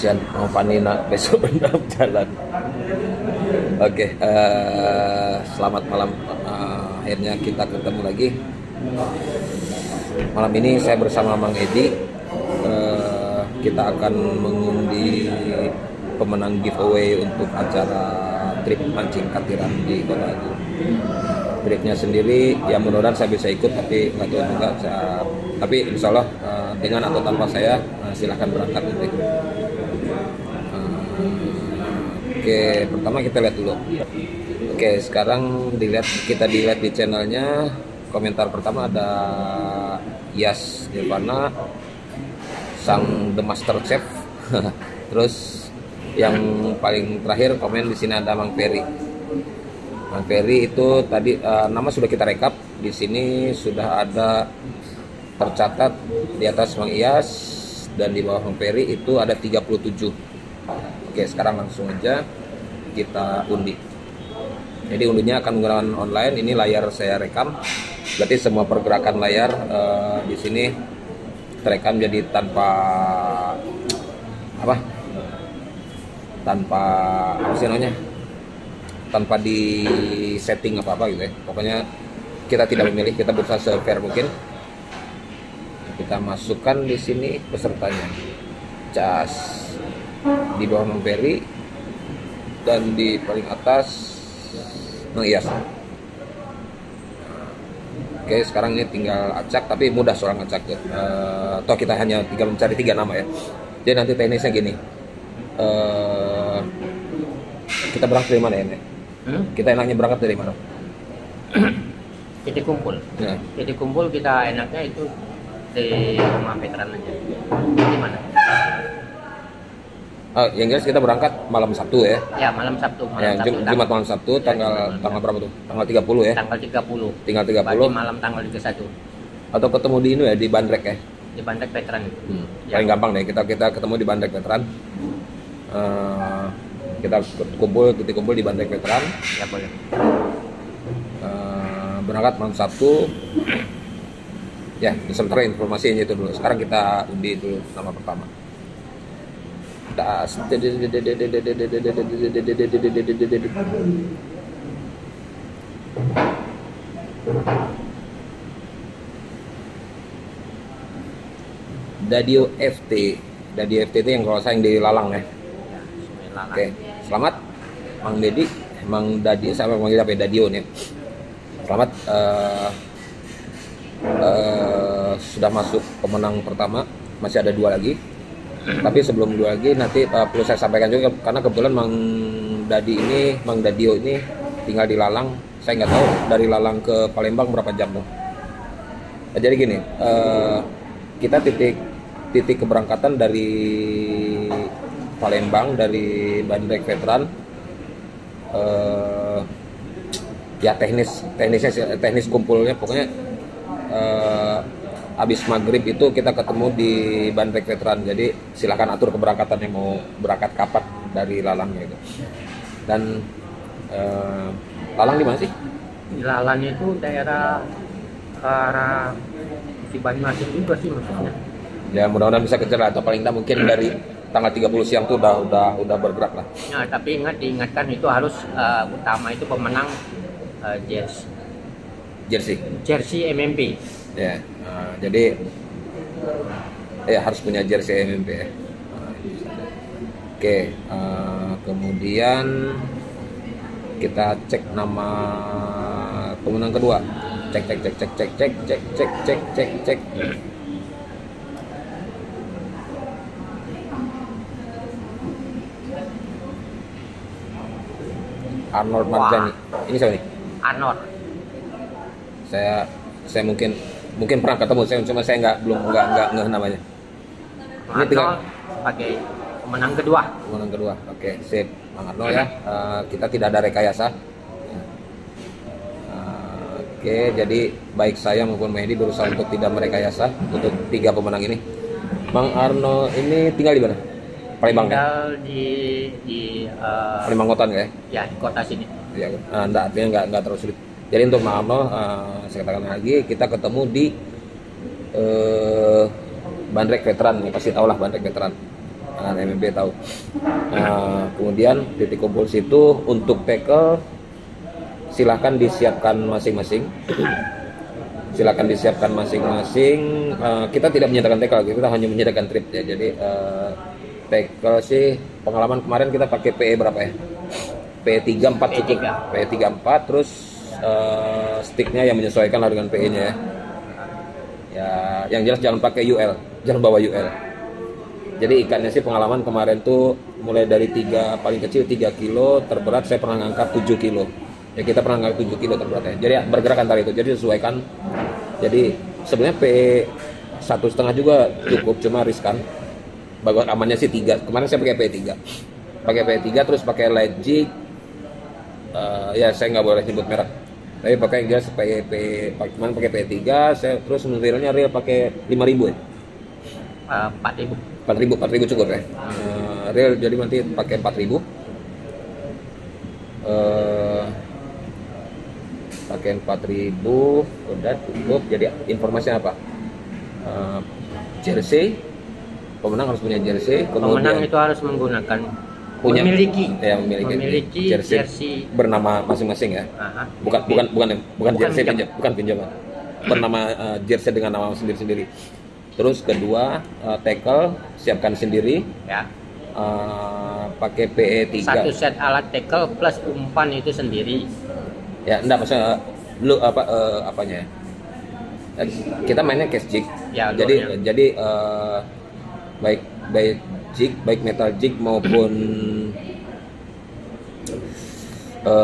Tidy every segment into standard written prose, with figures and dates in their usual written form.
kasihan mau Panina besok endap jalan. Oke, selamat malam. Akhirnya kita ketemu lagi. Malam ini saya bersama Mang Edi. Kita akan mengundi pemenang giveaway untuk acara trip mancing katiran di Kota Agung. Tripnya sendiri, ya mudah-mudahan saya bisa ikut, tapi nggak tahu juga. Tapi insya Allah dengan atau tanpa saya, silahkan berangkat nanti. Oke, pertama kita lihat dulu. Oke, sekarang kita dilihat di channelnya. Komentar pertama ada Yas Nirvana, sang The Master Chef. Terus yang paling terakhir komen di sini ada Mang Ferry. Mang Ferry itu tadi nama sudah kita rekap. Di sini sudah ada tercatat di atas Mang Iyas dan di bawah Mang Ferry itu ada 37. Oke, sekarang langsung aja kita undi. Jadi undinya akan menggunakan online. Ini layar saya rekam. Berarti semua pergerakan layar di sini terekam, jadi tanpa tanpa di setting apa gitu ya. Pokoknya kita tidak memilih, kita berusaha se-fair mungkin. Kita masukkan di sini pesertanya. Cas di bawah Mang Ferry dan di paling atas Mang Iyas. Oke, sekarang ini tinggal acak, tapi mudah seorang acak tuh. Toh kita hanya tinggal mencari 3 nama ya. Jadi nanti teknisnya gini. Kita berangkat dari mana ya? Kita enaknya berangkat dari mana? Titik kumpul. Ya. Titik kumpul kita enaknya itu di rumah veteran aja. Di mana? Yang jelas kita berangkat malam Sabtu ya. Ya, malam Sabtu. Jumat malam Sabtu, tanggal berapa tuh? Tanggal 30 ya? Tanggal 30. Tinggal 30. Berarti malam tanggal 31. Atau ketemu di ini ya, di Bandrek ya? Di Bandrek Veteran. Paling gampang deh, kita ketemu di Bandrek Veteran. Kita titik kumpul di Bandrek Veteran. Ya, boleh. Berangkat malam Sabtu. Ya, sementara informasinya itu dulu. Sekarang kita undi dulu nama pertama. Das. Dadio FT itu yang kalau saya yang di Lalang ya. Oke, selamat Mang Dedi, Mang Dadi, saya manggil apa ya, Dadio nih. Selamat sudah masuk pemenang pertama, masih ada 2 lagi. Tapi sebelum 2 lagi nanti perlu saya sampaikan juga, karena kebetulan Mang Dadio ini tinggal di Lalang. Saya nggak tahu dari Lalang ke Palembang berapa jam tuh. Jadi gini, kita titik keberangkatan dari Palembang, dari Bandrek Veteran. Ya teknis kumpulnya pokoknya habis maghrib itu kita ketemu di Bandrek Veteran. Jadi silakan atur keberangkatan yang mau berangkat kapan dari Lalangnya itu. Dan Lalang di mana sih? Di Lalang itu daerah arah Banyuasin juga sih maksudnya. Ya mudah-mudahan bisa kejar atau paling tidak mungkin dari tanggal 30 siang tuh udah bergerak lah. Nah, tapi diingatkan itu harus utama itu pemenang jersey MMP. Ya, jadi harus punya jersey MMP ya. Oke, kemudian kita cek nama pemenang kedua. Cek. Arnold Marjani. Ini siapa nih? Arnold. Saya mungkin pernah ketemu, cuma saya belum ngeh namanya. Ini tinggal sebagai pemenang kedua. Oke, sip. Bang Arnold ya. Kita tidak ada rekayasa. Oke, jadi baik saya maupun Mehdi berusaha untuk tidak merekayasa untuk 3 pemenang ini. Bang Arnold ini tinggal di mana? Palembang ya? Tinggal di Palembang kota ya? Ya, di kota sini. Ya, artinya nggak terlalu sulit. Jadi untuk Bang Arnold, saya katakan lagi, kita ketemu di Bandrek Veteran, nih pasti tahulah Bandrek Veteran. MMP tahu. Kemudian titik kumpul situ untuk tackle silahkan disiapkan masing-masing. Silakan disiapkan masing-masing. Kita tidak menyediakan tackle, kita hanya menyediakan trip ya. Jadi tackle sih pengalaman kemarin kita pakai PE berapa ya? PE34 cukup. PE34 terus sticknya yang menyesuaikan lah dengan PE-nya ya. Ya, yang jelas jangan pakai UL, jangan bawa UL. Jadi ikannya sih pengalaman kemarin tuh mulai dari paling kecil 3 kilo, terberat saya pernah ngangkat 7 kilo. Ya kita pernah ngangkat 7 kilo terberatnya. Jadi ya, bergerak antara itu. Jadi sesuaikan. Jadi sebenarnya PE 1,5 juga cukup, cuma riskan. Bagus amannya sih 3. Kemarin saya pakai PE 3. Pakai PE 3 terus pakai light jig. Ya saya nggak boleh nyebut merek. Tapi pakai gas kemarin pakai PE 3, saya terus reelnya reel pakai 5.000 ya. 4.000 cukup ya. Reel jadi nanti pakai 4.000. Pakai 4.000 udah cukup. Jadi informasinya apa? Jersey, pemenang harus punya jersey. Pemenang itu harus menggunakan memiliki jersey bernama masing-masing ya. Bukan jersey pinjaman. Bernama jersey dengan nama sendiri-sendiri. Terus kedua tackle siapkan sendiri ya. Pakai PE 3. Satu set alat tackle plus umpan itu sendiri. Ya, enggak maksudnya lu apanya? Kita mainnya cast jig. Ya, jadi baik jig, baik metal jig maupun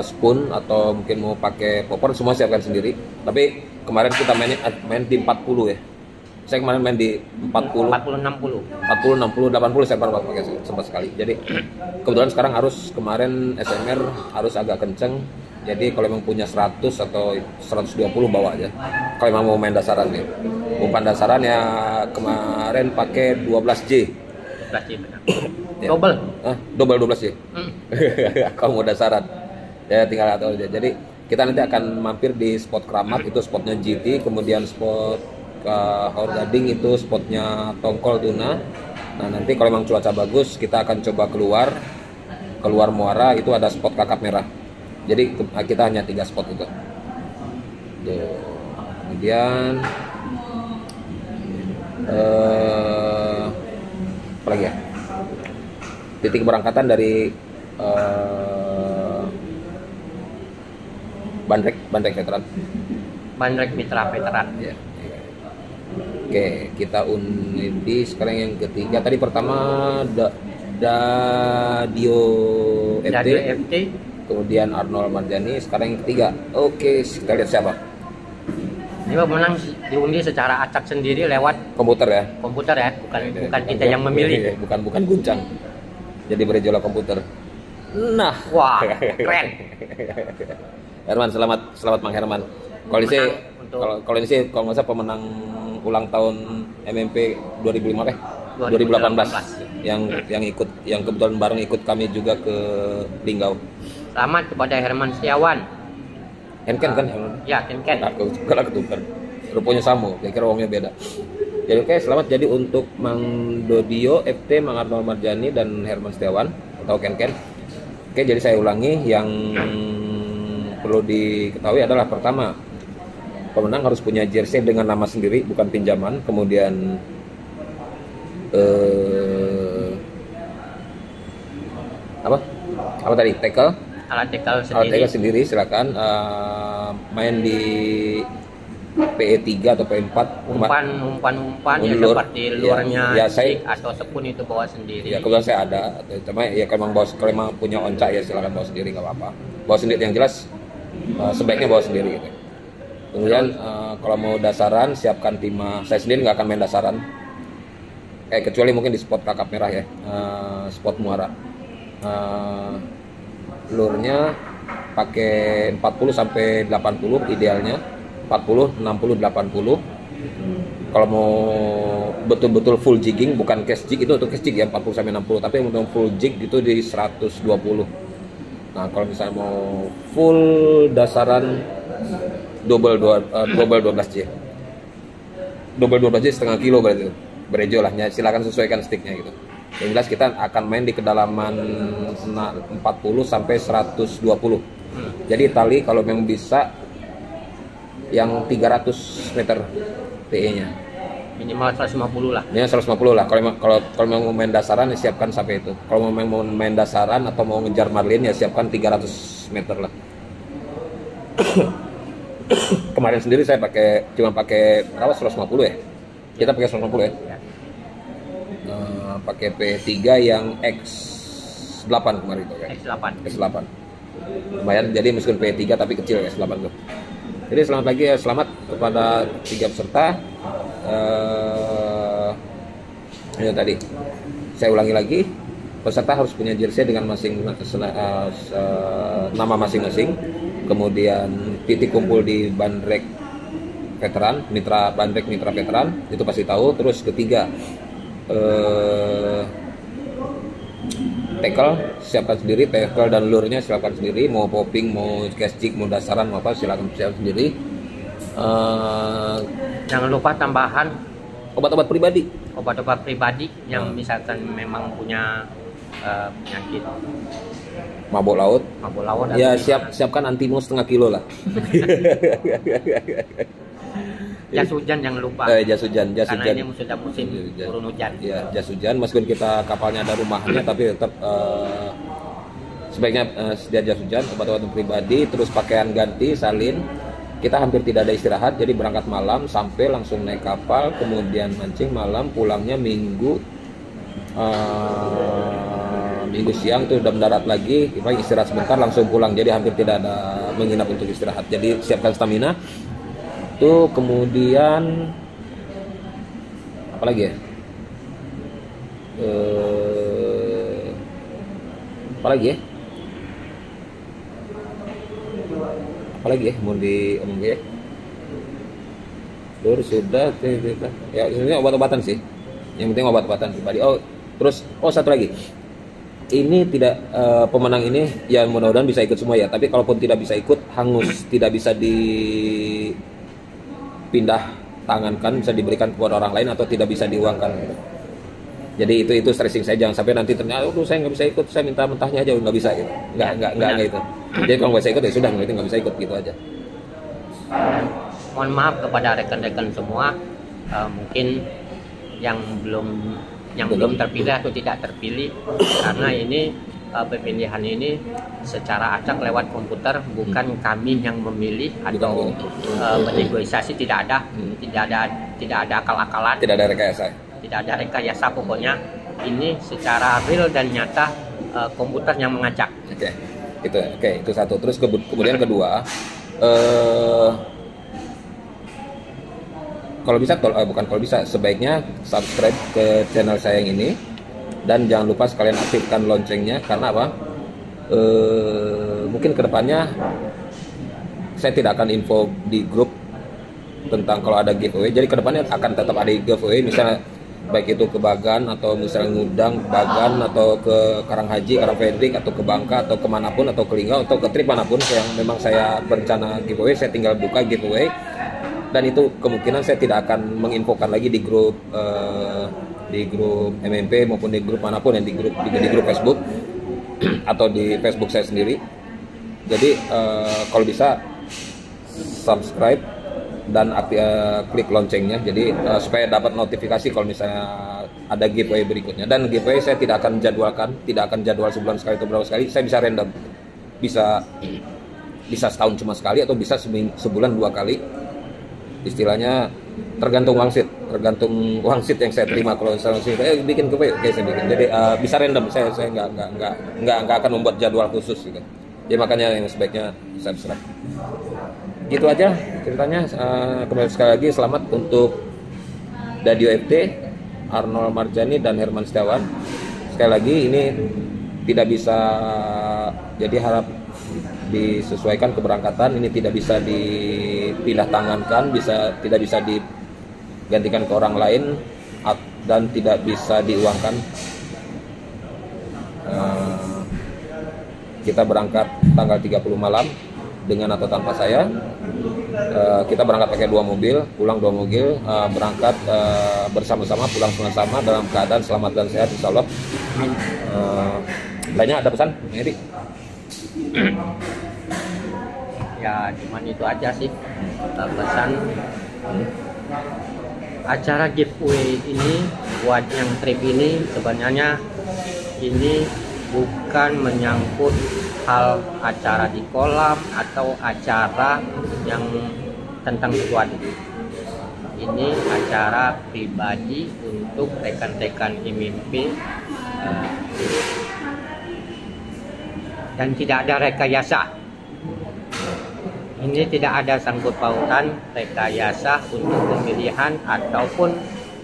spoon atau mungkin mau pakai popper semua siapkan sendiri. Tapi kemarin kita main di 40 ya. Saya kemarin main di 40 60 saya pernah pakai sempat sekali. Jadi kebetulan sekarang kemarin SMR harus agak kenceng. Jadi kalau memang punya 100 atau 120 bawa aja. Kalau memang mau main dasaran nih. Umpan dasaran ya kemarin pakai 12J. 12J benar. Double. Double 12J. Kalau mau dasaran. Ya tinggal atur aja. Jadi kita nanti akan mampir di spot Keramat, itu spotnya GT, kemudian spot ke Haur Gading itu spotnya Tongkol Tuna. Nah nanti kalau memang cuaca bagus kita akan coba keluar muara, itu ada spot kakap merah. Jadi kita hanya 3 spot itu. Kemudian apa lagi ya? Titik keberangkatan dari Bandrek Veteran. Bandrek Mitra Veteran. Ya. Oke, kita undi sekarang yang ketiga. Tadi pertama Dadio FT. Kemudian Arnold Marjani, sekarang yang ketiga. Oke, kita lihat siapa. Ini pemenang diundi secara acak sendiri lewat komputer ya. Komputer ya, bukan kita yang memilih. Bukan guncang. Jadi berjola komputer. Nah, wah, keren. Herman, selamat Mang Herman. Kalau ini sih kalau nggak salah pemenang ulang tahun MMP 2018 yang kebetulan bareng ikut kami juga ke Linggau. Selamat kepada Herman Setiawan. Ken kan? Ya, Ken. Kalau ketukar. Rupanya sama, kira-kira uangnya beda. Jadi oke, selamat jadi untuk Mang Dodio, FT, Mang Arnold Marjani dan Herman Setiawan atau Ken. Oke, jadi saya ulangi yang perlu diketahui adalah pertama, pemenang harus punya jersey dengan nama sendiri, bukan pinjaman. Kemudian apa tadi? Alat tackle sendiri silakan. Main di PE 3 atau PE 4. Umpan ya seperti luarnya ya, atau sepun itu bawa sendiri. Ya kebetulan saya ada. Cuma ya kalau memang punya oncak ya silakan bawa sendiri, nggak apa-apa. Bawa sendiri yang jelas sebaiknya bawa sendiri gitu. Kemudian kalau mau dasaran siapkan timah. Saya sendiri nggak akan main dasaran. Kecuali mungkin di spot kakap merah ya, spot muara. Lurnya pakai 40 sampai 80 idealnya. 40, 60, 80. Kalau mau betul-betul full jigging, bukan cast jig, itu untuk cast jig ya 40 sampai 60, tapi untuk full jig itu di 120. Nah, kalau misalnya mau full dasaran double 12J. Double 12J setengah kilo berarti. Berejo lah, silakan sesuaikan sticknya gitu. Yang jelas kita akan main di kedalaman 40 sampai 120. Jadi tali kalau memang bisa yang 300 meter PE-nya. Minimal 150 lah. Ya 150 lah. Kalau mau main dasaran ya siapkan sampai itu. Kalau mau main dasaran atau mau ngejar marlin ya siapkan 300 meter lah. Kemarin sendiri saya cuma pakai berapa, 150 ya. Kita pakai 150 ya. Pakai P3 yang X8 kemarin itu kan. X8. Lumayan, jadi meskipun P3 tapi kecil X8 tuh. Jadi selamat kepada 3 peserta. Ini tadi saya ulangi lagi, peserta harus punya jersey dengan nama masing-masing. Kemudian titik kumpul di Bandrek Veteran, Bandrek Mitra Veteran, itu pasti tahu. Terus ketiga, tackle siapkan sendiri, tackle dan lure-nya silakan sendiri, mau popping, mau cast jig, mau dasaran, mau apa silakan siapkan sendiri. Jangan lupa tambahan Obat-obat pribadi yang misalkan memang punya penyakit mabuk laut ya, siapkan antimo setengah kilo lah. Jas hujan jangan lupa. Jas hujan. Karena ini sudah musim turun hujan. Ya, jas hujan. Meskipun kita kapalnya ada rumahnya, tapi tetap sebaiknya sedia jas hujan, obat-obatan pribadi, terus pakaian ganti, salin. Kita hampir tidak ada istirahat, jadi berangkat malam sampai langsung naik kapal, kemudian mancing malam, pulangnya minggu siang tuh udah mendarat lagi, kita istirahat sebentar langsung pulang, jadi hampir tidak ada menginap untuk istirahat. Jadi siapkan stamina. Tuh kemudian apa lagi ya? Apalagi ya mau diomong ya? Lur sudah ya, sebenarnya obat-obatan sih. Yang penting obat-obatan pribadi. Terus satu lagi. Ini tidak pemenang ini ya mudah-mudahan bisa ikut semua ya. Tapi kalaupun tidak bisa ikut, hangus, tidak bisa dipindah tangankan, bisa diberikan kepada orang lain atau tidak bisa diuangkan. Jadi itu stressing saya, jangan sampai nanti ternyata saya nggak bisa ikut, saya minta mentahnya aja nggak bisa gitu. Nggak gitu. Jadi kalau nggak bisa ikut ya sudah, berarti nggak bisa ikut gitu aja. Mohon maaf kepada rekan-rekan semua, mungkin yang belum terpilih atau tidak terpilih, karena ini pemilihan ini secara acak lewat komputer, bukan kami yang memilih atau bernegosiasi, tidak ada akal-akalan, tidak ada rekayasa, pokoknya ini secara real dan nyata komputer yang mengacak. Itu satu. Terus kemudian kedua, sebaiknya subscribe ke channel saya yang ini dan jangan lupa sekalian aktifkan loncengnya. Karena apa? Mungkin kedepannya saya tidak akan info di grup tentang kalau ada giveaway. Jadi kedepannya akan tetap ada giveaway, misalnya baik itu ke Bagan atau misalnya ngudang Bagan atau ke Karanghaji, Karangfredrik atau ke Bangka atau kemanapun atau ke Linggau atau ke trip manapun yang memang saya berencana giveaway, saya tinggal buka giveaway. Dan itu kemungkinan saya tidak akan menginfokan lagi di grup MMP maupun di grup manapun, yang di grup Facebook atau di Facebook saya sendiri. Jadi kalau bisa subscribe dan klik loncengnya, jadi supaya dapat notifikasi kalau misalnya ada giveaway berikutnya. Dan giveaway saya tidak akan jadwal sebulan sekali atau berapa sekali, saya bisa random, bisa setahun cuma sekali atau bisa sebulan 2 kali. Istilahnya tergantung wangsit yang saya terima. Kalau misalnya bikin giveaway, oke saya bikin. Jadi bisa random, saya nggak akan membuat jadwal khusus gitu. Jadi makanya yang sebaiknya subscribe. Gitu aja ceritanya. Kembali sekali lagi selamat untuk Dadio FT, Arnold Marjani dan Herman Setiawan. Sekali lagi ini tidak bisa, jadi harap disesuaikan keberangkatan, ini tidak bisa dipindah tangankan, tidak bisa digantikan ke orang lain dan tidak bisa diuangkan. Kita berangkat tanggal 30 malam dengan atau tanpa saya. Kita berangkat pakai 2 mobil, pulang 2 mobil, berangkat bersama-sama, pulang bersama dalam keadaan selamat dan sehat insya Allah. Lainnya ada pesan, Eri? Ya cuman itu aja sih pesan. Acara giveaway ini buat yang trip ini sebenarnya ini bukan menyangkut hal acara di kolam atau acara yang tentang sesuatu. Ini acara pribadi untuk rekan-rekan IMIMP dan tidak ada rekayasa. Ini tidak ada sangkut pautan rekayasa untuk pemilihan ataupun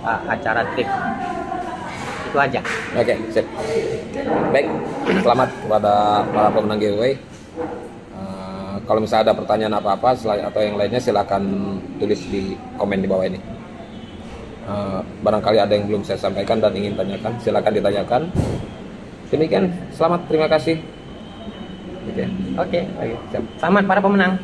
acara trip. Itu aja. Oke, sip. Baik, selamat kepada para pemenang giveaway. Kalau misalnya ada pertanyaan apa-apa atau yang lainnya silakan tulis di komen di bawah ini. Barangkali ada yang belum saya sampaikan dan ingin tanyakan, silakan ditanyakan. Demikian, selamat, terima kasih. Oke. Selamat para pemenang.